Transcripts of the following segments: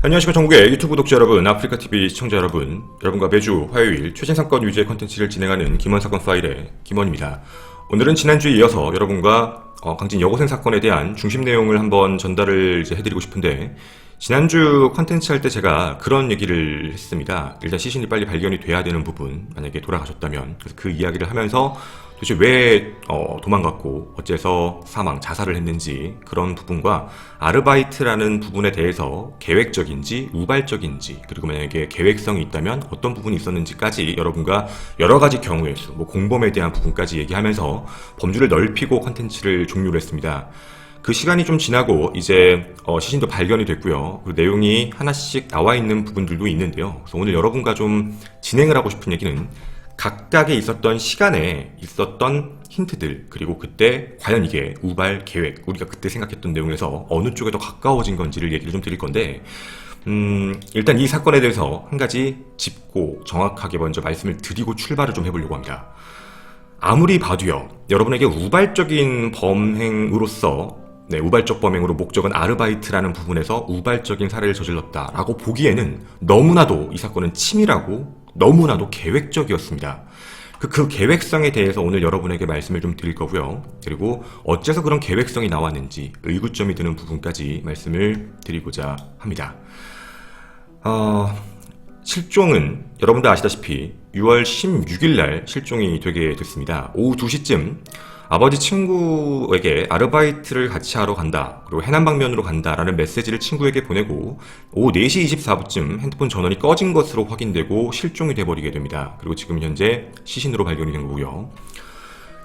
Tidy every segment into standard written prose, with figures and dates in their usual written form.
안녕하십니까 전국의 유튜브 구독자 여러분, 아프리카TV 시청자 여러분, 여러분과 매주 화요일 최신 사건 위주의 컨텐츠를 진행하는 김원사건 파일의 김원입니다. 오늘은 지난주에 이어서 여러분과 강진 여고생 사건에 대한 중심 내용을 한번 전달을 해드리고 싶은데, 지난주 컨텐츠 할 때 제가 그런 얘기를 했습니다. 일단 시신이 빨리 발견이 돼야 되는 부분, 만약에 돌아가셨다면. 그래서 그 이야기를 하면서 도대체 왜 도망갔고 어째서 자살을 했는지, 그런 부분과 아르바이트라는 부분에 대해서 계획적인지 우발적인지, 그리고 만약에 계획성이 있다면 어떤 부분이 있었는지까지 여러분과 여러가지 경우의 수, 공범에 대한 부분까지 얘기하면서 범주를 넓히고 컨텐츠를 종료를 했습니다. 그 시간이 좀 지나고 이제 시신도 발견이 됐고요. 그 내용이 하나씩 나와 있는 부분들도 있는데요. 그래서 오늘 여러분과 좀 진행을 하고 싶은 얘기는 각각에 있었던 시간에 있었던 힌트들, 그리고 그때 과연 이게 우발 계획, 우리가 그때 생각했던 내용에서 어느 쪽에 더 가까워진 건지를 얘기를 좀 드릴 건데, 일단 이 사건에 대해서 한 가지 짚고 정확하게 먼저 말씀을 드리고 출발을 좀 해보려고 합니다. 아무리 봐도요, 여러분에게 우발적인 범행으로서, 우발적 범행으로 목적은 아르바이트라는 부분에서 우발적인 살해를 저질렀다라고 보기에는 너무나도 이 사건은 치밀하고 너무나도 계획적이었습니다. 그 계획성에 대해서 오늘 여러분에게 말씀을 좀 드릴 거고요. 그리고 어째서 그런 계획성이 나왔는지 의구점이 드는 부분까지 말씀을 드리고자 합니다. 실종은 여러분도 아시다시피 6월 16일 날 실종이 되게 됐습니다. 오후 2시쯤 아버지 친구에게 아르바이트를 같이 하러 간다, 그리고 해남 방면으로 간다 라는 메시지를 친구에게 보내고 오후 4시 24분쯤 핸드폰 전원이 꺼진 것으로 확인되고 실종이 돼버리게 됩니다. 그리고 지금 현재 시신으로 발견이 된 거고요.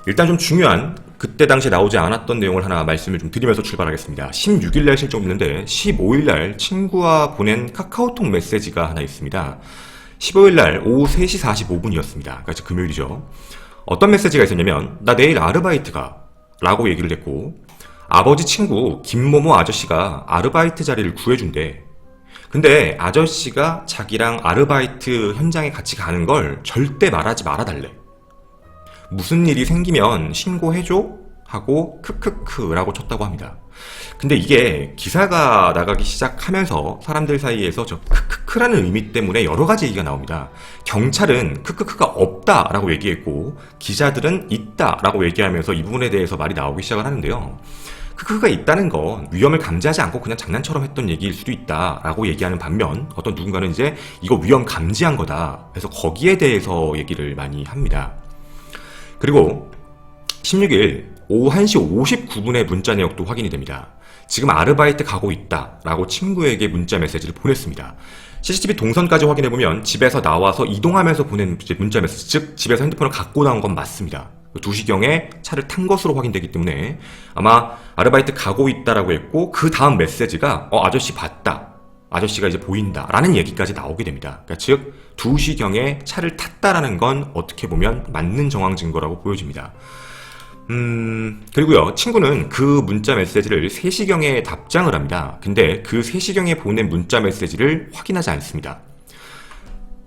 일단 좀 중요한, 그때 당시에 나오지 않았던 내용을 하나 말씀을 좀 드리면서 출발하겠습니다. 16일날 실종됐는데 15일날 친구와 보낸 카카오톡 메시지가 하나 있습니다. 15일날 오후 3시 45분이었습니다. 그러니까 금요일이죠. 어떤 메시지가 있었냐면, 나 내일 아르바이트 가 라고 얘기를 했고, 아버지 친구 김모모 아저씨가 아르바이트 자리를 구해준대. 근데 아저씨가 자기랑 아르바이트 현장에 같이 가는 걸 절대 말하지 말아달래. 무슨 일이 생기면 신고해줘? 하고 크크크 라고 쳤다고 합니다. 근데 이게 기사가 나가기 시작하면서 사람들 사이에서 저 크크크라는 의미 때문에 여러 가지 얘기가 나옵니다. 경찰은 크크크가 없다라고 얘기했고, 기자들은 있다라고 얘기하면서 이 부분에 대해서 말이 나오기 시작을 하는데요. 크크크가 있다는 건 위험을 감지하지 않고 그냥 장난처럼 했던 얘기일 수도 있다라고 얘기하는 반면, 어떤 누군가는 이제 이거 위험 감지한 거다, 그래서 거기에 대해서 얘기를 많이 합니다. 그리고 16일 오후 1시 59분에 문자 내역도 확인이 됩니다. 지금 아르바이트 가고 있다 라고 친구에게 문자 메시지를 보냈습니다. CCTV 동선까지 확인해보면 집에서 나와서 이동하면서 보낸 문자 메시지, 즉 집에서 핸드폰을 갖고 나온 건 맞습니다. 2시경에 차를 탄 것으로 확인되기 때문에 아마 아르바이트 가고 있다라고 했고, 그 다음 메시지가 아저씨 봤다, 아저씨가 이제 보인다 라는 얘기까지 나오게 됩니다. 그러니까 즉 2시경에 차를 탔다라는 건 어떻게 보면 맞는 정황 증거라고 보여집니다. 그리고요, 친구는 그 문자 메시지를 3시경에 답장을 합니다. 근데 그 3시경에 보낸 문자 메시지를 확인하지 않습니다.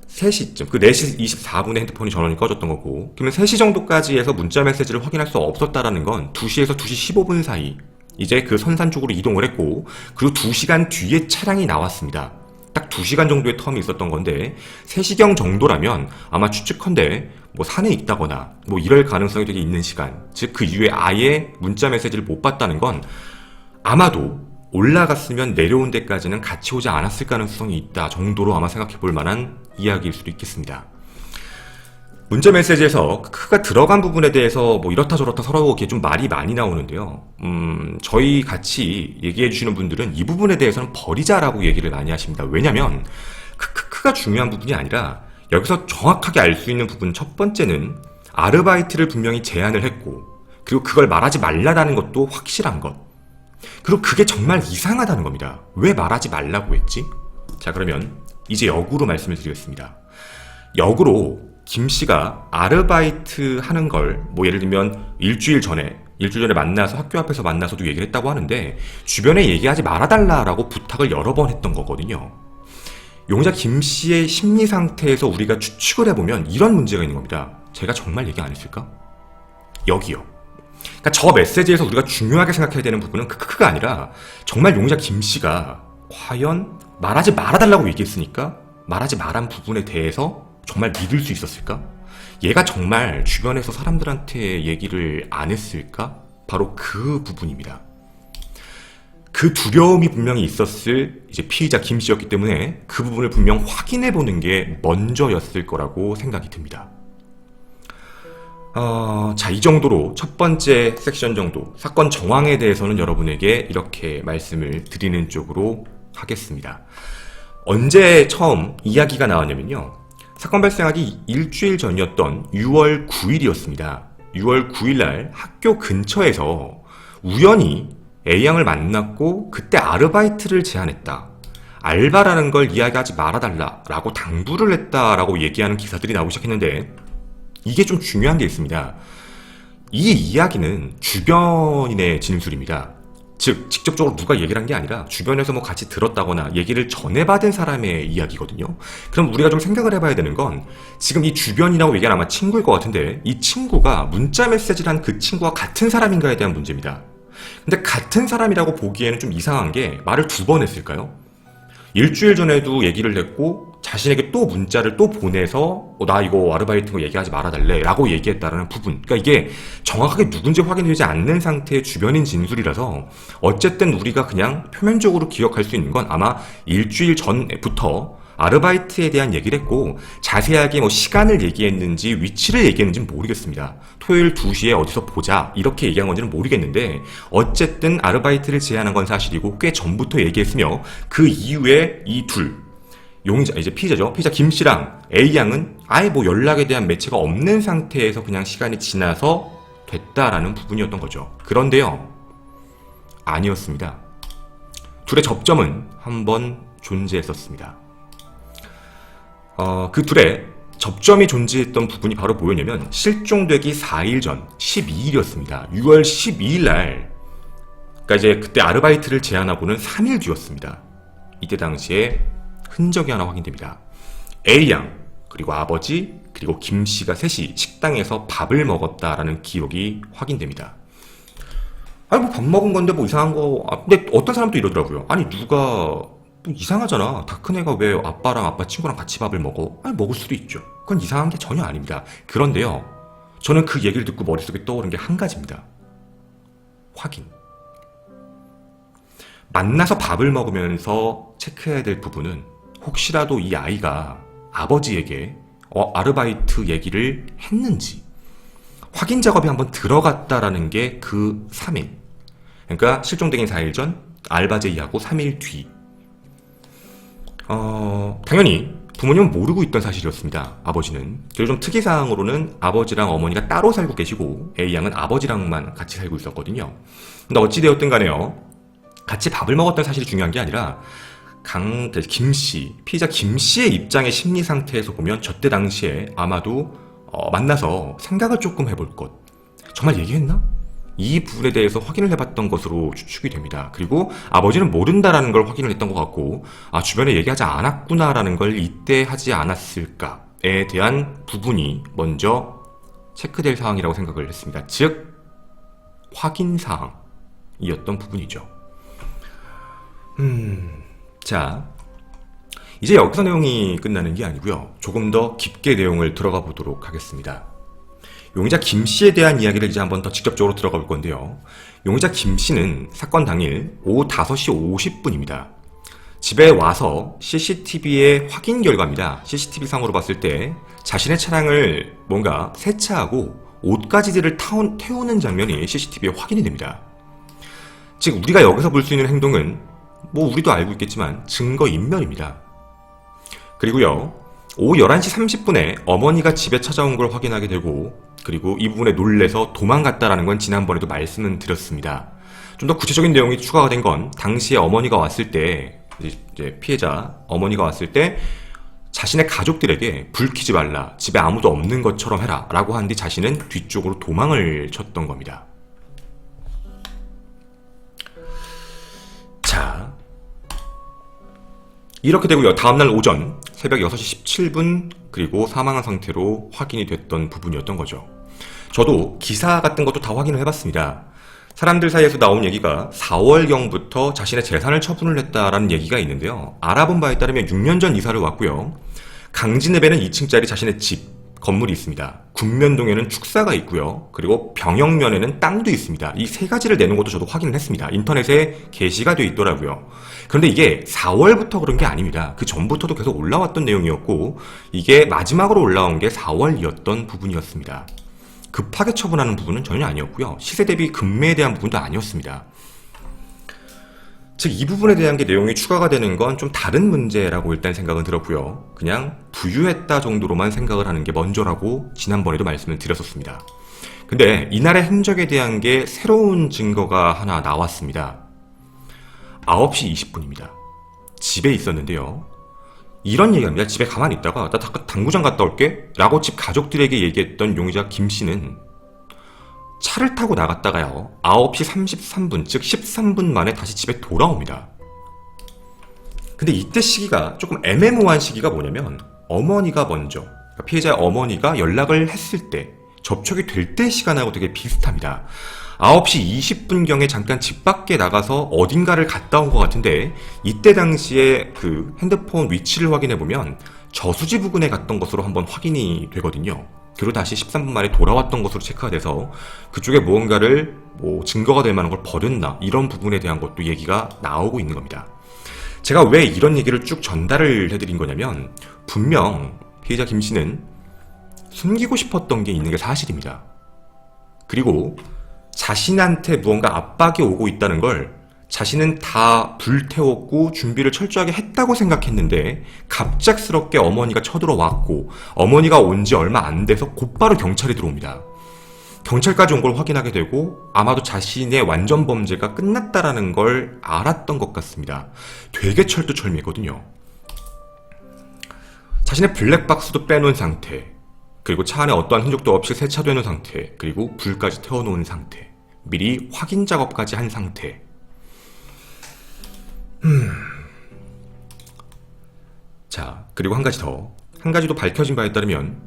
3시쯤, 그 4시 24분에 핸드폰이 전원이 꺼졌던 거고, 그러면 3시 정도까지 해서 문자 메시지를 확인할 수 없었다라는 건 2시에서 2시 15분 사이 이제 그 선산 쪽으로 이동을 했고, 그리고 2시간 뒤에 차량이 나왔습니다. 딱 2시간 정도의 텀이 있었던 건데, 3시경 정도라면 아마 추측컨대 산에 있다거나 이럴 가능성이 되게 있는 시간, 즉 그 이후에 아예 문자 메시지를 못 봤다는 건 아마도 올라갔으면 내려온 데까지는 같이 오지 않았을 가능성이 있다 정도로 아마 생각해 볼 만한 이야기일 수도 있겠습니다. 문자 메시지에서 크크가 들어간 부분에 대해서 이렇다 저렇다 서로 이렇게 좀 말이 많이 나오는데요. 저희 같이 얘기해 주시는 분들은 이 부분에 대해서는 버리자라고 얘기를 많이 하십니다. 왜냐면 크크가 중요한 부분이 아니라, 여기서 정확하게 알 수 있는 부분 첫 번째는 아르바이트를 분명히 제안을 했고, 그리고 그걸 말하지 말라는 것도 확실한 것, 그리고 그게 정말 이상하다는 겁니다. 왜 말하지 말라고 했지? 자, 그러면 이제 역으로 말씀을 드리겠습니다. 역으로 김씨가 아르바이트 하는 걸 예를 들면 일주일 전에 만나서 학교 앞에서 만나서도 얘기를 했다고 하는데, 주변에 얘기하지 말아달라라고 부탁을 여러 번 했던 거거든요. 용의자 김씨의 심리 상태에서 우리가 추측을 해보면 이런 문제가 있는 겁니다. 제가 정말 얘기 안 했을까? 여기요. 그러니까 저 메시지에서 우리가 중요하게 생각해야 되는 부분은 크크가 아니라, 정말 용의자 김씨가 과연 말하지 말아달라고 얘기했으니까 말하지 말한 부분에 대해서 정말 믿을 수 있었을까? 얘가 정말 주변에서 사람들한테 얘기를 안 했을까? 바로 그 부분입니다. 그 두려움이 분명히 있었을 이제 피의자 김 씨였기 때문에 그 부분을 분명 확인해 보는 게 먼저였을 거라고 생각이 듭니다. 자, 이 정도로 첫 번째 섹션 정도 사건 정황에 대해서는 여러분에게 이렇게 말씀을 드리는 쪽으로 하겠습니다. 언제 처음 이야기가 나왔냐면요. 사건 발생하기 일주일 전이었던 6월 9일이었습니다. 6월 9일 날 학교 근처에서 우연히 A양을 만났고 그때 아르바이트를 제안했다. 알바라는 걸 이야기하지 말아달라 라고 당부를 했다라고 얘기하는 기사들이 나오기 시작했는데 이게 좀 중요한 게 있습니다. 이 이야기는 주변인의 진술입니다. 즉 직접적으로 누가 얘기를 한 게 아니라 주변에서 뭐 같이 들었다거나 얘기를 전해받은 사람의 이야기거든요. 그럼 우리가 좀 생각을 해봐야 되는 건 지금 이 주변이라고 얘기한 아마 친구일 것 같은데 이 친구가 문자 메시지를 한 그 친구와 같은 사람인가에 대한 문제입니다. 근데 같은 사람이라고 보기에는 좀 이상한 게 말을 2번 했을까요? 일주일 전에도 얘기를 했고 자신에게 또 문자를 또 보내서 나 이거 아르바이트 거 얘기하지 말아달래 라고 얘기했다라는 부분, 그러니까 이게 정확하게 누군지 확인되지 않는 상태의 주변인 진술이라서 어쨌든 우리가 그냥 표면적으로 기억할 수 있는 건 아마 일주일 전부터 아르바이트에 대한 얘기를 했고 자세하게 뭐 시간을 얘기했는지 위치를 얘기했는지는 모르겠습니다. 토요일 2시에 어디서 보자 이렇게 얘기한 건지는 모르겠는데 어쨌든 아르바이트를 제안한 건 사실이고 꽤 전부터 얘기했으며 그 이후에 이 둘 용의자, 이제 피의자죠. 피의자 김 씨랑 A 양은 아예 뭐 연락에 대한 매체가 없는 상태에서 그냥 시간이 지나서 됐다라는 부분이었던 거죠. 그런데요, 아니었습니다. 둘의 접점은 한번 존재했었습니다. 그 둘의 접점이 존재했던 부분이 바로 뭐였냐면 실종되기 4일 전 12일이었습니다. 6월 12일 날, 그러니까 이제 그때 아르바이트를 제안하고는 3일 뒤였습니다. 이때 당시에 흔적이 하나 확인됩니다. A양, 그리고 아버지, 그리고 김 씨가 셋이 식당에서 밥을 먹었다라는 기록이 확인됩니다. 아니 뭐 밥 먹은 건데 뭐 이상한 거, 근데 어떤 사람도 이러더라고요. 아니 누가 뭐 이상하잖아. 다 큰 애가 왜 아빠랑 아빠 친구랑 같이 밥을 먹어? 아니 먹을 수도 있죠. 그건 이상한 게 전혀 아닙니다. 그런데요, 저는 그 얘기를 듣고 머릿속에 떠오른 게 한 가지입니다. 확인. 만나서 밥을 먹으면서 체크해야 될 부분은 혹시라도 이 아이가 아버지에게 아르바이트 얘기를 했는지 확인 작업이 한번 들어갔다라는 게 그 3일, 그러니까 실종되기 4일 전 알바 제의하고 3일 뒤. 당연히 부모님은 모르고 있던 사실이었습니다. 아버지는. 그리고 좀 특이사항으로는 아버지랑 어머니가 따로 살고 계시고 A양은 아버지랑만 같이 살고 있었거든요. 근데 어찌되었든 간에요, 같이 밥을 먹었던 사실이 중요한 게 아니라 김 씨, 피의자 김 씨의 입장의 심리 상태에서 보면 저때 당시에 아마도 만나서 생각을 조금 해볼 것, 정말 얘기했나? 이 부분에 대해서 확인을 해봤던 것으로 추측이 됩니다. 그리고 아버지는 모른다라는 걸 확인을 했던 것 같고, 주변에 얘기하지 않았구나라는 걸 이때 하지 않았을까에 대한 부분이 먼저 체크될 사항이라고 생각을 했습니다. 즉 확인 사항이었던 부분이죠. 자, 이제 여기서 내용이 끝나는 게 아니고요. 조금 더 깊게 내용을 들어가 보도록 하겠습니다. 용의자 김 씨에 대한 이야기를 이제 한번 더 직접적으로 들어가 볼 건데요. 용의자 김 씨는 사건 당일 오후 5시 50분입니다. 집에 와서 CCTV의 확인 결과입니다. CCTV 상으로 봤을 때 자신의 차량을 뭔가 세차하고 옷가지들을 태우는 장면이 CCTV에 확인이 됩니다. 즉 우리가 여기서 볼 수 있는 행동은 뭐 우리도 알고 있겠지만 증거인멸입니다. 그리고요, 오후 11시 30분에 어머니가 집에 찾아온 걸 확인하게 되고, 그리고 이 부분에 놀래서 도망갔다라는 건 지난번에도 말씀은 드렸습니다. 좀 더 구체적인 내용이 추가가 된 건 당시에 어머니가 왔을 때, 이제 피해자 어머니가 왔을 때 자신의 가족들에게 불 켜지 말라, 집에 아무도 없는 것처럼 해라 라고 한 뒤 자신은 뒤쪽으로 도망을 쳤던 겁니다. 자, 이렇게 되고요. 다음날 오전 새벽 6시 17분 그리고 사망한 상태로 확인이 됐던 부분이었던 거죠. 저도 기사 같은 것도 다 확인을 해봤습니다. 사람들 사이에서 나온 얘기가 4월경부터 자신의 재산을 처분을 했다라는 얘기가 있는데요. 알아본 바에 따르면 6년 전 이사를 왔고요. 강진읍에는 2층짜리 자신의 집, 건물이 있습니다. 군면동에는 축사가 있고요. 그리고 병영면에는 땅도 있습니다. 이 세 가지를 내는 것도 저도 확인을 했습니다. 인터넷에 게시가 돼 있더라고요. 그런데 이게 4월부터 그런 게 아닙니다. 그 전부터도 계속 올라왔던 내용이었고 이게 마지막으로 올라온 게 4월이었던 부분이었습니다. 급하게 처분하는 부분은 전혀 아니었고요. 시세 대비 급매에 대한 부분도 아니었습니다. 즉, 이 부분에 대한 게 내용이 추가가 되는 건 좀 다른 문제라고 일단 생각은 들었고요. 그냥 부유했다 정도로만 생각을 하는 게 먼저라고 지난번에도 말씀을 드렸었습니다. 근데 이날의 행적에 대한 게 새로운 증거가 하나 나왔습니다. 9시 20분입니다. 집에 있었는데요. 이런 얘기합니다. 집에 가만히 있다가 나 당구장 갔다 올게 라고 집 가족들에게 얘기했던 용의자 김씨는 차를 타고 나갔다가요 9시 33분 즉 13분 만에 다시 집에 돌아옵니다. 근데 이때 시기가 조금 애매모호한 시기가 뭐냐면 어머니가 먼저 그러니까 피해자의 어머니가 연락을 했을 때 접촉이 될 때 시간하고 되게 비슷합니다. 9시 20분경에 잠깐 집 밖에 나가서 어딘가를 갔다 온 것 같은데 이때 당시에 그 핸드폰 위치를 확인해보면 저수지 부근에 갔던 것으로 한번 확인이 되거든요. 그리고 다시 13분 만에 돌아왔던 것으로 체크가 돼서 그쪽에 무언가를 증거가 될 만한 걸 버렸나 이런 부분에 대한 것도 얘기가 나오고 있는 겁니다. 제가 왜 이런 얘기를 쭉 전달을 해드린 거냐면 분명 피해자 김씨는 숨기고 싶었던 게 있는 게 사실입니다. 그리고 자신한테 무언가 압박이 오고 있다는 걸 자신은 다 불태웠고 준비를 철저하게 했다고 생각했는데 갑작스럽게 어머니가 쳐들어왔고 어머니가 온 지 얼마 안 돼서 곧바로 경찰이 들어옵니다. 경찰까지 온 걸 확인하게 되고 아마도 자신의 완전 범죄가 끝났다라는 걸 알았던 것 같습니다. 되게 철두철미했거든요. 자신의 블랙박스도 빼놓은 상태, 그리고 차 안에 어떠한 흔적도 없이 세차되는 상태, 그리고 불까지 태워놓은 상태, 미리 확인 작업까지 한 상태. 자, 그리고 한 가지 더. 한 가지도 밝혀진 바에 따르면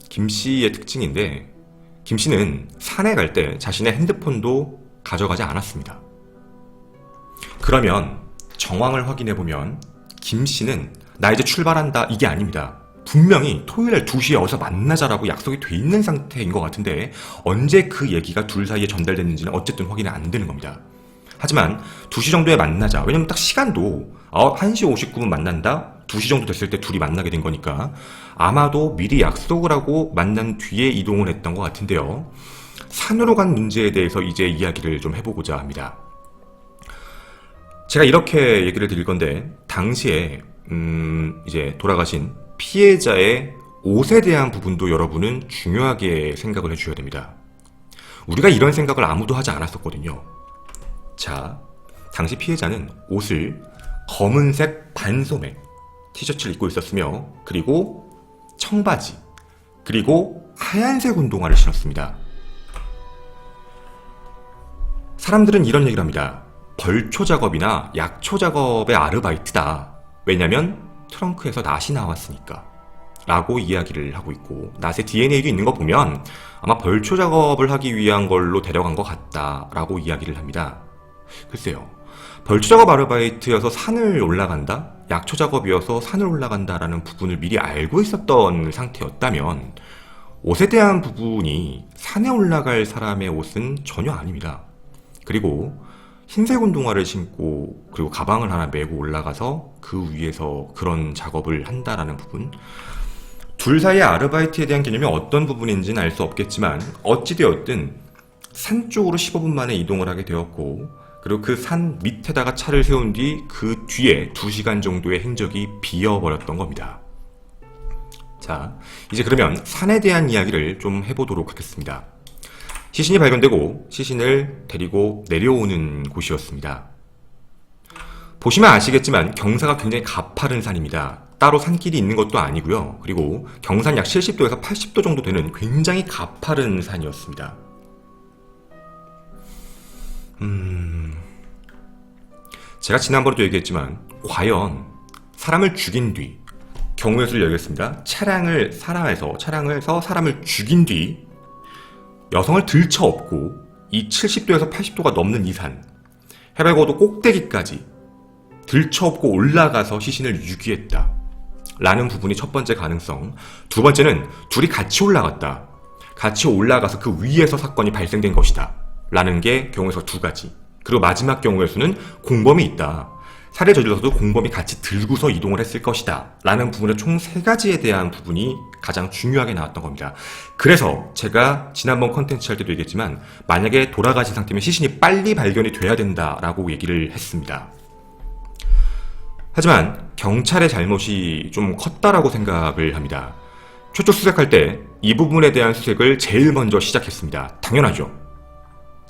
김씨의 특징인데 김씨는 산에 갈 때 자신의 핸드폰도 가져가지 않았습니다. 그러면 정황을 확인해보면 김씨는 나 이제 출발한다 이게 아닙니다. 분명히 토요일날 2시에 어디서 만나자라고 약속이 돼 있는 상태인 것 같은데 언제 그 얘기가 둘 사이에 전달됐는지는 어쨌든 확인이 안 되는 겁니다. 하지만 2시 정도에 만나자. 왜냐면 딱 시간도 1시 59분 만난다? 2시 정도 됐을 때 둘이 만나게 된 거니까 아마도 미리 약속을 하고 만난 뒤에 이동을 했던 것 같은데요. 산으로 간 문제에 대해서 이제 이야기를 좀 해보고자 합니다. 제가 이렇게 얘기를 드릴 건데 당시에 이제 돌아가신 피해자의 옷에 대한 부분도 여러분은 중요하게 생각을 해주셔야 됩니다. 우리가 이런 생각을 아무도 하지 않았었거든요. 자, 당시 피해자는 옷을 검은색 반소매 티셔츠를 입고 있었으며 그리고 청바지 그리고 하얀색 운동화를 신었습니다. 사람들은 이런 얘기를 합니다. 벌초 작업이나 약초 작업의 아르바이트다. 왜냐면 트렁크에서 낫이 나왔으니까 라고 이야기를 하고 있고 낫에 DNA도 있는 거 보면 아마 벌초 작업을 하기 위한 걸로 데려간 것 같다 라고 이야기를 합니다. 글쎄요, 벌초 작업 아르바이트여서 산을 올라간다? 약초 작업이어서 산을 올라간다 라는 부분을 미리 알고 있었던 상태였다면 옷에 대한 부분이 산에 올라갈 사람의 옷은 전혀 아닙니다. 그리고 흰색 운동화를 신고 그리고 가방을 하나 메고 올라가서 그 위에서 그런 작업을 한다라는 부분, 둘 사이의 아르바이트에 대한 개념이 어떤 부분인지는 알 수 없겠지만 어찌되었든 산 쪽으로 15분 만에 이동을 하게 되었고 그리고 그 산 밑에다가 차를 세운 뒤 그 뒤에 2시간 정도의 행적이 비어버렸던 겁니다. 자, 이제 그러면 산에 대한 이야기를 좀 해보도록 하겠습니다. 시신이 발견되고 시신을 데리고 내려오는 곳이었습니다. 보시면 아시겠지만 경사가 굉장히 가파른 산입니다. 따로 산길이 있는 것도 아니고요. 그리고 경산 약 70도에서 80도 정도 되는 굉장히 가파른 산이었습니다. 제가 지난번에도 얘기했지만 과연 사람을 죽인 뒤 경우의 수를 열겠습니다. 차량을 사람을 죽인 뒤 여성을 들쳐업고 이 70도에서 80도가 넘는 이 산, 해발고도 꼭대기까지 들쳐업고 올라가서 시신을 유기했다 라는 부분이 첫 번째 가능성. 두 번째는 둘이 같이 올라갔다. 같이 올라가서 그 위에서 사건이 발생된 것이다 라는 게 경우에서 두 가지. 그리고 마지막 경우에서는 공범이 있다. 살해 저질러서도 공범이 같이 들고서 이동을 했을 것이다 라는 부분의 총 세 가지에 대한 부분이 가장 중요하게 나왔던 겁니다. 그래서 제가 지난번 컨텐츠 할 때도 얘기했지만 만약에 돌아가신 상태면 시신이 빨리 발견이 돼야 된다라고 얘기를 했습니다. 하지만 경찰의 잘못이 좀 컸다라고 생각을 합니다. 최초 수색할 때 이 부분에 대한 수색을 제일 먼저 시작했습니다. 당연하죠.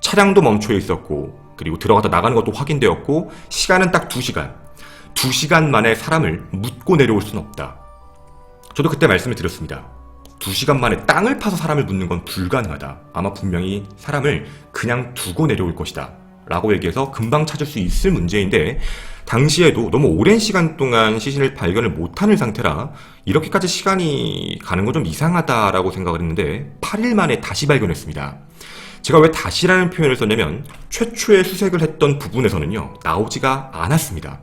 차량도 멈춰 있었고 그리고 들어갔다 나가는 것도 확인되었고 시간은 딱 2시간. 2시간 만에 사람을 묻고 내려올 수는 없다. 저도 그때 말씀을 드렸습니다. 2시간 만에 땅을 파서 사람을 묻는 건 불가능하다. 아마 분명히 사람을 그냥 두고 내려올 것이다 라고 얘기해서 금방 찾을 수 있을 문제인데 당시에도 너무 오랜 시간 동안 시신을 발견을 못하는 상태라 이렇게까지 시간이 가는 건 좀 이상하다라고 생각을 했는데 8일 만에 다시 발견했습니다. 제가 왜 다시라는 표현을 썼냐면 최초에 수색을 했던 부분에서는요 나오지가 않았습니다.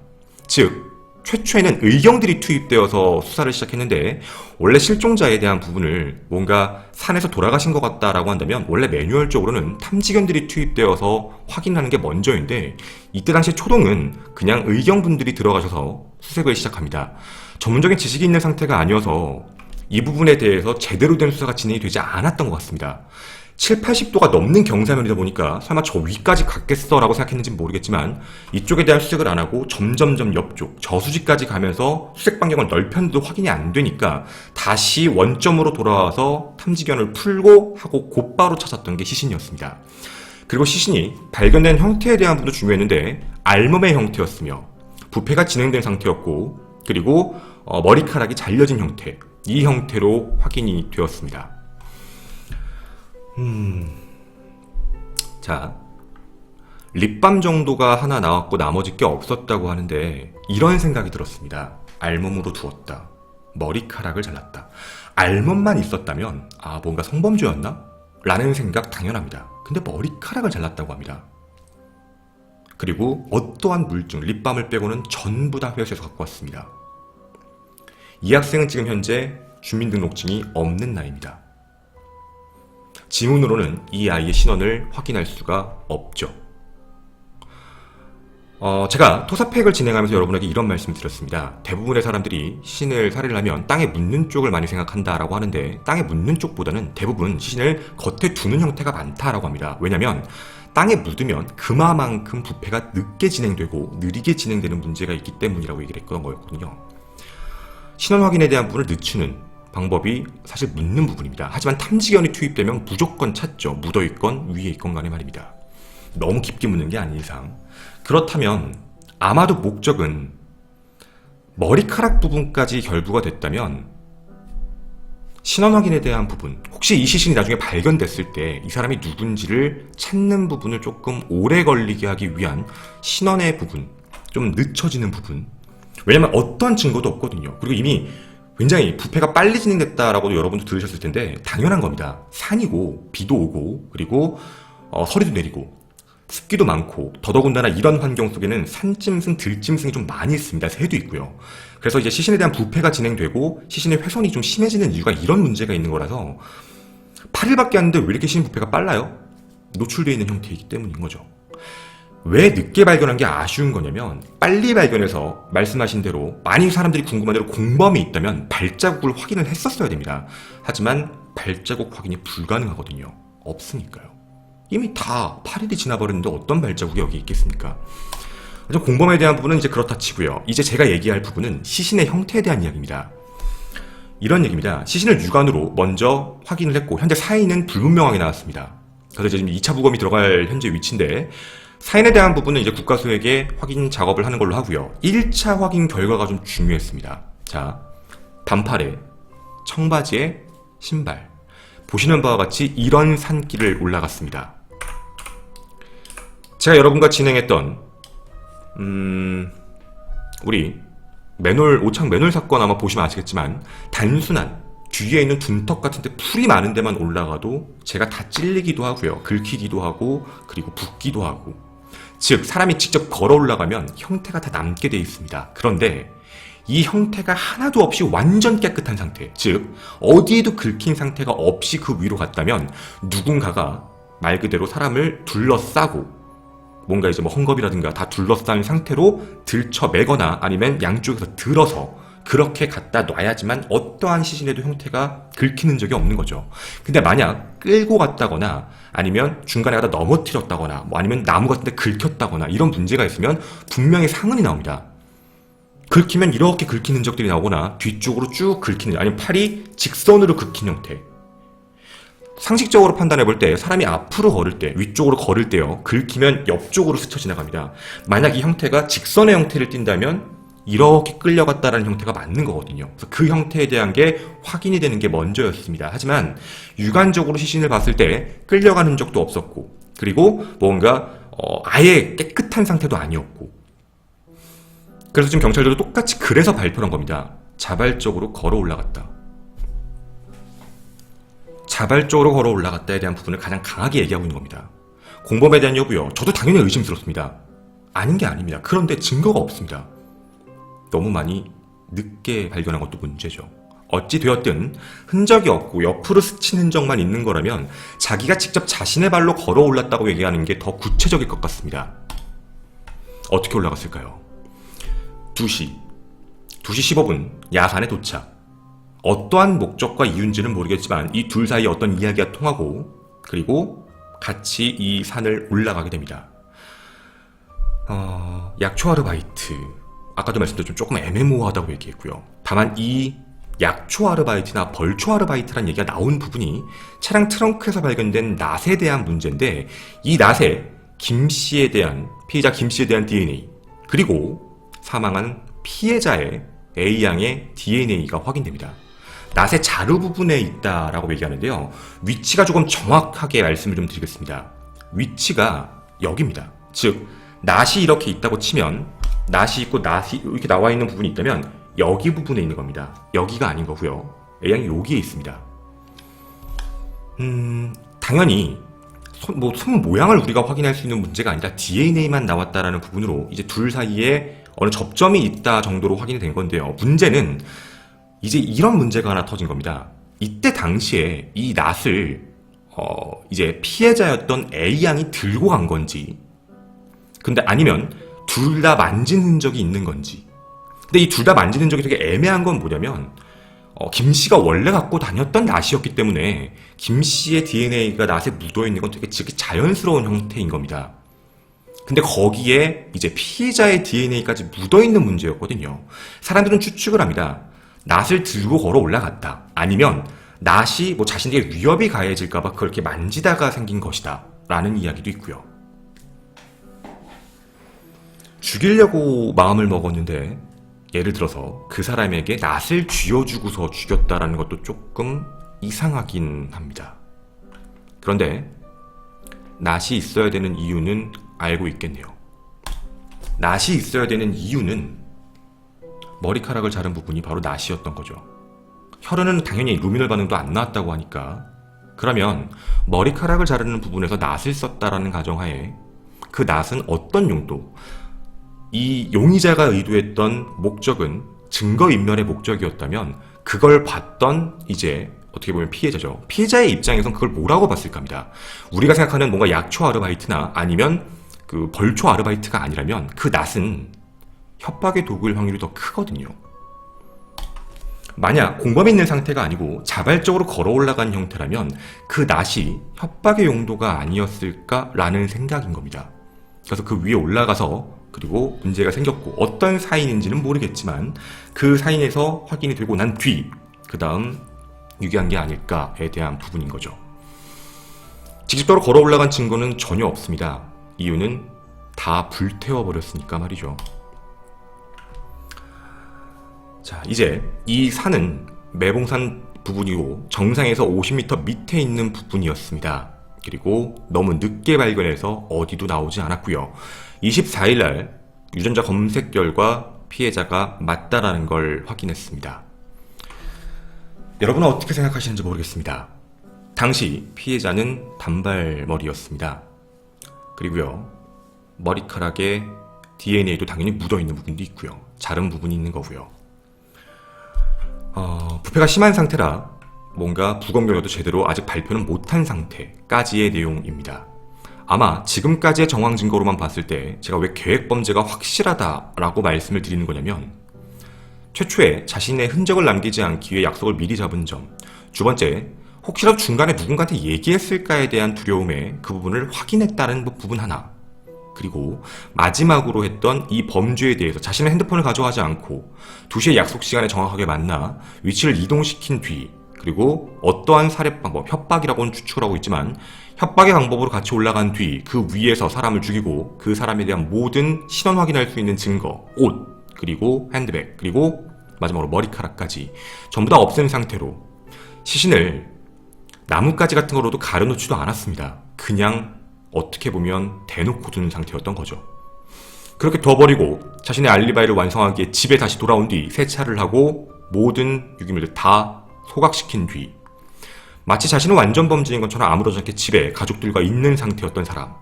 즉 최초에는 의경들이 투입되어서 수사를 시작했는데 원래 실종자에 대한 부분을 뭔가 산에서 돌아가신 것 같다라고 한다면 원래 매뉴얼적으로는 탐지견들이 투입되어서 확인하는 게 먼저인데 이때 당시 초동은 그냥 의경분들이 들어가셔서 수색을 시작합니다. 전문적인 지식이 있는 상태가 아니어서 이 부분에 대해서 제대로 된 수사가 진행이 되지 않았던 것 같습니다. 7, 80도가 넘는 경사면이다 보니까 설마 저 위까지 갔겠어 라고 생각했는지는 모르겠지만 이쪽에 대한 수색을 안 하고 점점점 옆쪽 저수지까지 가면서 수색 반경을 넓혔는데도 확인이 안 되니까 다시 원점으로 돌아와서 탐지견을 풀고 하고 곧바로 찾았던 게 시신이었습니다. 그리고 시신이 발견된 형태에 대한 부분도 중요했는데 알몸의 형태였으며 부패가 진행된 상태였고 그리고 머리카락이 잘려진 형태, 이 형태로 확인이 되었습니다. 자, 립밤 정도가 하나 나왔고 나머지 게 없었다고 하는데 이런 생각이 들었습니다. 알몸으로 두었다. 머리카락을 잘랐다. 알몸만 있었다면 뭔가 성범죄였나? 라는 생각 당연합니다. 근데 머리카락을 잘랐다고 합니다. 그리고 어떠한 물증, 립밤을 빼고는 전부 다 회수해서 갖고 왔습니다. 이 학생은 지금 현재 주민등록증이 없는 나이입니다. 지문으로는 이 아이의 신원을 확인할 수가 없죠. 제가 토사팩을 진행하면서 여러분에게 이런 말씀을 드렸습니다. 대부분의 사람들이 시신을 살해를 하면 땅에 묻는 쪽을 많이 생각한다라고 하는데 땅에 묻는 쪽보다는 대부분 시신을 겉에 두는 형태가 많다라고 합니다. 왜냐하면 땅에 묻으면 그만큼 부패가 늦게 진행되고 느리게 진행되는 문제가 있기 때문이라고 얘기를 했던 거였거든요. 신원 확인에 대한 부분을 늦추는 방법이 사실 묻는 부분입니다. 하지만 탐지견이 투입되면 무조건 찾죠. 묻어있건 위에 있건 간에 말입니다. 너무 깊게 묻는 게 아닌 이상. 그렇다면 아마도 목적은 머리카락 부분까지 결부가 됐다면 신원 확인에 대한 부분, 혹시 이 시신이 나중에 발견됐을 때 이 사람이 누군지를 찾는 부분을 조금 오래 걸리게 하기 위한 신원의 부분, 좀 늦춰지는 부분. 왜냐면 어떤 증거도 없거든요. 그리고 이미 굉장히 부패가 빨리 진행됐다라고도 여러분도 들으셨을 텐데 당연한 겁니다. 산이고 비도 오고 그리고 서리도 내리고 습기도 많고 더더군다나 이런 환경 속에는 산짐승, 들짐승이 좀 많이 있습니다. 새도 있고요. 그래서 이제 시신에 대한 부패가 진행되고 시신의 훼손이 좀 심해지는 이유가 이런 문제가 있는 거라서 8일밖에 안 됐는데 왜 이렇게 시신 부패가 빨라요? 노출되어 있는 형태이기 때문인 거죠. 왜 늦게 발견한 게 아쉬운 거냐면 빨리 발견해서 말씀하신 대로 만일 사람들이 궁금한 대로 공범이 있다면 발자국을 확인을 했었어야 됩니다. 하지만 발자국 확인이 불가능하거든요. 없으니까요. 이미 다 8일이 지나버렸는데 어떤 발자국이 여기 있겠습니까? 공범에 대한 부분은 이제 그렇다 치고요. 이제 제가 얘기할 부분은 시신의 형태에 대한 이야기입니다. 이런 얘기입니다. 시신을 육안으로 먼저 확인을 했고 현재 사인은 불분명하게 나왔습니다. 그래서 이제 지금 2차 부검이 들어갈 현재 위치인데 사인에 대한 부분은 이제 국가수에게 확인 작업을 하는 걸로 하고요. 1차 확인 결과가 좀 중요했습니다. 자, 반팔에 청바지에 신발. 보시는 바와 같이 이런 산길을 올라갔습니다. 제가 여러분과 진행했던 우리 오창 매놀 사건 아마 보시면 아시겠지만 단순한 뒤에 있는 둔턱 같은 데 풀이 많은 데만 올라가도 제가 다 찔리기도 하고요. 긁히기도 하고 그리고 붓기도 하고. 즉 사람이 직접 걸어 올라가면 형태가 다 남게 돼 있습니다. 그런데 이 형태가 하나도 없이 완전 깨끗한 상태, 즉 어디에도 긁힌 상태가 없이 그 위로 갔다면 누군가가 말 그대로 사람을 둘러싸고 뭔가 이제 뭐 헝겊이라든가 다 둘러싼 상태로 들쳐매거나 아니면 양쪽에서 들어서 그렇게 갖다 놔야지만 어떠한 시신에도 형태가 긁히는 적이 없는 거죠. 근데 만약 끌고 갔다거나 아니면 중간에 가다 넘어뜨렸다거나 뭐 아니면 나무 같은 데 긁혔다거나 이런 문제가 있으면 분명히 상흔이 나옵니다. 긁히면 이렇게 긁히는 적들이 나오거나 뒤쪽으로 쭉 긁히는, 아니면 팔이 직선으로 긁힌 형태. 상식적으로 판단해 볼 때 사람이 앞으로 걸을 때, 위쪽으로 걸을 때요, 긁히면 옆쪽으로 스쳐 지나갑니다. 만약 이 형태가 직선의 형태를 띈다면 이렇게 끌려갔다라는 형태가 맞는 거거든요. 그래서 그 형태에 대한 게 확인이 되는 게 먼저였습니다. 하지만 육안적으로 시신을 봤을 때 끌려가는 흔적도 없었고, 그리고 뭔가 아예 깨끗한 상태도 아니었고, 그래서 지금 경찰들도 똑같이 그래서 발표한 겁니다. 자발적으로 걸어 올라갔다. 자발적으로 걸어 올라갔다에 대한 부분을 가장 강하게 얘기하고 있는 겁니다. 공범에 대한 여부요, 저도 당연히 의심스럽습니다. 아닌 게 아닙니다. 그런데 증거가 없습니다. 너무 많이 늦게 발견한 것도 문제죠. 어찌 되었든 흔적이 없고 옆으로 스친 흔적만 있는 거라면 자기가 직접 자신의 발로 걸어 올랐다고 얘기하는 게 더 구체적일 것 같습니다. 어떻게 올라갔을까요? 2시 15분 야산에 도착. 어떠한 목적과 이유인지는 모르겠지만 이 둘 사이에 어떤 이야기가 통하고, 그리고 같이 이 산을 올라가게 됩니다. 약초 아르바이트, 아까도 말씀드렸지만 조금 애매모호하다고 얘기했고요. 다만 이 약초 아르바이트나 벌초 아르바이트란 얘기가 나온 부분이 차량 트렁크에서 발견된 낫에 대한 문제인데, 이 낫에 김씨에 대한, 피해자 김씨에 대한 DNA, 그리고 사망한 피해자의 A양의 DNA가 확인됩니다. 낫의 자루 부분에 있다라고 얘기하는데요. 위치가 조금 정확하게 말씀을 좀 드리겠습니다. 위치가 여기입니다. 즉 낫이 이렇게 있다고 치면, 낫이 있고 낫이 이렇게 나와 있는 부분이 있다면 여기 부분에 있는 겁니다. 여기가 아닌 거고요. A양이 여기에 있습니다. 당연히 손 모양을 우리가 확인할 수 있는 문제가 아니라 DNA만 나왔다라는 부분으로 이제 둘 사이에 어느 접점이 있다 정도로 확인이 된 건데요. 문제는 이제 이런 문제가 하나 터진 겁니다. 이때 당시에 이 낫을 이제 피해자였던 A양이 들고 간 건지, 근데 아니면 둘 다 만진 흔적이 있는 건지. 근데 이 둘 다 만진 흔적이 되게 애매한 건 뭐냐면, 김씨가 원래 갖고 다녔던 낫이었기 때문에 김씨의 DNA가 낫에 묻어있는 건 되게 자연스러운 형태인 겁니다. 근데 거기에 이제 피해자의 DNA까지 묻어있는 문제였거든요. 사람들은 추측을 합니다. 낫을 들고 걸어 올라갔다. 아니면 낫이 뭐 자신에게 위협이 가해질까봐 그렇게 만지다가 생긴 것이다. 라는 이야기도 있고요. 죽이려고 마음을 먹었는데, 예를 들어서 그 사람에게 낫을 쥐어주고서 죽였다라는 것도 조금 이상하긴 합니다. 그런데 낫이 있어야 되는 이유는 알고 있겠네요. 낫이 있어야 되는 이유는 머리카락을 자른 부분이 바로 낫이었던 거죠. 혈흔은 당연히 루미널 반응도 안 나왔다고 하니까, 그러면 머리카락을 자르는 부분에서 낫을 썼다라는 가정하에 그 낫은 어떤 용도, 이 용의자가 의도했던 목적은 증거인멸의 목적이었다면 그걸 봤던 이제 어떻게 보면 피해자죠. 피해자의 입장에선 그걸 뭐라고 봤을까 합니다. 우리가 생각하는 뭔가 약초 아르바이트나 아니면 그 벌초 아르바이트가 아니라면 그 낫은 협박의 도구일 확률이 더 크거든요. 만약 공범이 있는 상태가 아니고 자발적으로 걸어 올라간 형태라면 그 낫이 협박의 용도가 아니었을까라는 생각인 겁니다. 그래서 그 위에 올라가서, 그리고 문제가 생겼고 어떤 사인인지는 모르겠지만 그 사인에서 확인이 되고 난 뒤, 그 다음 유기한 게 아닐까에 대한 부분인 거죠. 직접적으로 걸어 올라간 증거는 전혀 없습니다. 이유는 다 불태워버렸으니까 말이죠. 자, 이제 이 산은 매봉산 부분이고 정상에서 50m 밑에 있는 부분이었습니다. 그리고 너무 늦게 발견해서 어디도 나오지 않았고요. 24일날 유전자 검색 결과 피해자가 맞다라는 걸 확인했습니다. 여러분은 어떻게 생각하시는지 모르겠습니다. 당시 피해자는 단발머리였습니다. 그리고요, 머리카락에 DNA도 당연히 묻어있는 부분도 있고요. 자른 부분이 있는 거고요. 부패가 심한 상태라 뭔가 부검 결과도 제대로 아직 발표는 못한 상태까지의 내용입니다. 아마 지금까지의 정황 증거로만 봤을 때 제가 왜 계획범죄가 확실하다라고 말씀을 드리는 거냐면, 최초에 자신의 흔적을 남기지 않기 위해 약속을 미리 잡은 점, 두 번째, 혹시라도 중간에 누군가한테 얘기했을까에 대한 두려움에 그 부분을 확인했다는 부분 하나, 그리고 마지막으로 했던 이 범죄에 대해서 자신의 핸드폰을 가져가지 않고 2시의 약속 시간에 정확하게 만나 위치를 이동시킨 뒤, 그리고 어떠한 살해 방법, 협박이라고는 추측을 하고 있지만 협박의 방법으로 같이 올라간 뒤 그 위에서 사람을 죽이고 그 사람에 대한 모든 신원 확인할 수 있는 증거, 옷, 그리고 핸드백, 그리고 마지막으로 머리카락까지 전부 다 없앤 상태로 시신을 나뭇가지 같은 거로도 가려놓지도 않았습니다. 그냥 어떻게 보면 대놓고 두는 상태였던 거죠. 그렇게 둬버리고 자신의 알리바이를 완성하기에 집에 다시 돌아온 뒤 세차를 하고 모든 유기물들 다 소각시킨 뒤 마치 자신은 완전 범죄인 것처럼 아무렇지 않게 집에 가족들과 있는 상태였던 사람.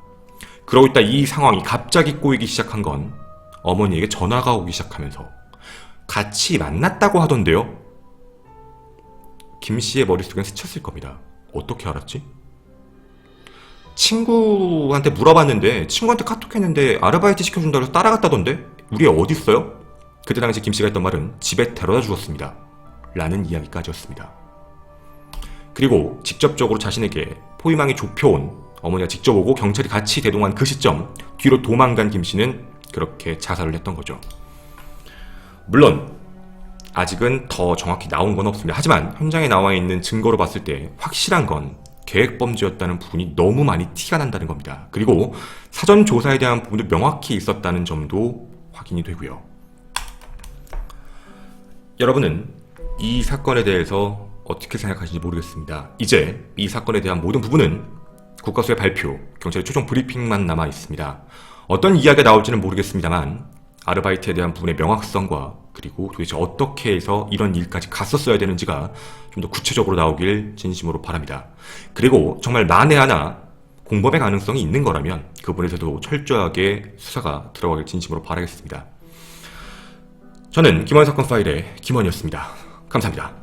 그러고 있다 이 상황이 갑자기 꼬이기 시작한 건 어머니에게 전화가 오기 시작하면서 같이 만났다고 하던데요. 김 씨의 머릿속엔 스쳤을 겁니다. 어떻게 알았지? 친구한테 물어봤는데 친구한테 카톡했는데 아르바이트 시켜준다고 해서 따라갔다던데? 우리 애 어딨어요? 그때 당시 김씨가 했던 말은 집에 데려다 주었습니다 라는 이야기까지였습니다. 그리고 직접적으로 자신에게 포위망이 좁혀온 어머니가 직접 오고 경찰이 같이 대동한 그 시점, 뒤로 도망간 김씨는 그렇게 자살을 했던 거죠. 물론 아직은 더 정확히 나온 건 없습니다. 하지만 현장에 나와 있는 증거로 봤을 때 확실한 건 계획범죄였다는 부분이 너무 많이 티가 난다는 겁니다. 그리고 사전 조사에 대한 부분도 명확히 있었다는 점도 확인이 되고요. 여러분은 이 사건에 대해서 어떻게 생각하시는지 모르겠습니다. 이제 이 사건에 대한 모든 부분은 국가수의 발표, 경찰의 최종 브리핑만 남아 있습니다. 어떤 이야기가 나올지는 모르겠습니다만 아르바이트에 대한 부분의 명확성과 그리고 도대체 어떻게 해서 이런 일까지 갔었어야 되는지가 좀 더 구체적으로 나오길 진심으로 바랍니다. 그리고 정말 만에 하나 공범의 가능성이 있는 거라면 그 부분에서도 철저하게 수사가 들어가길 진심으로 바라겠습니다. 저는 김원 사건 파일의 김원이었습니다. 감사합니다.